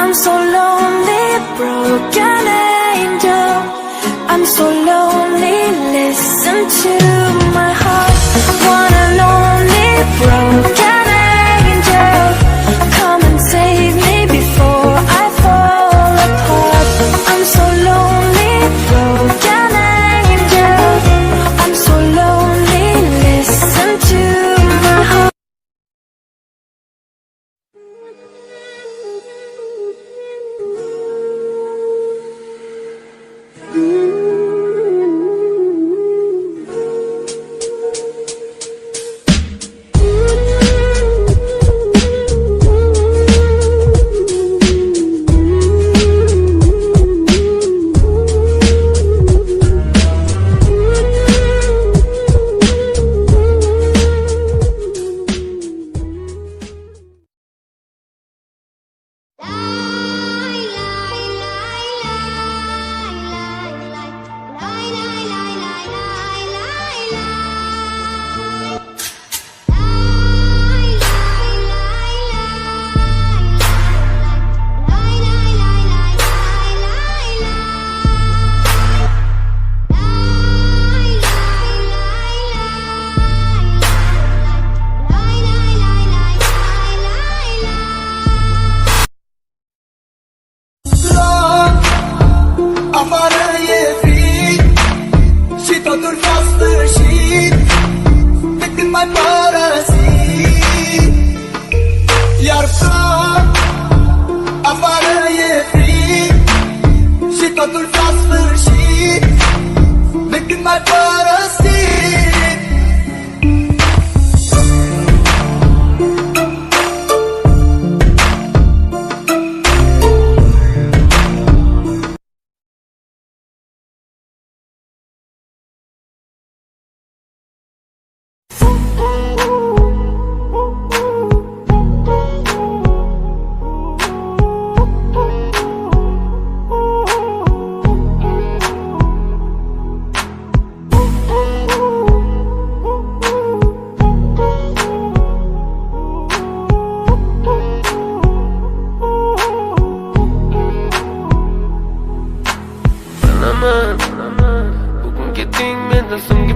I'm so lonely, broken angel. I'm so lonely, listen to my heart. One and only broken angel. Come and save me before I fall apart. I'm so lonely, broken angel. I'm so lonely, listen to my heart. Afară e frig și totul s-a sfârșit de când m-ai părăsit. Iar ploc, afară e frig și totul s-a sfârșit de când m-ai părăsit. Bugun ketding mendan so'nggi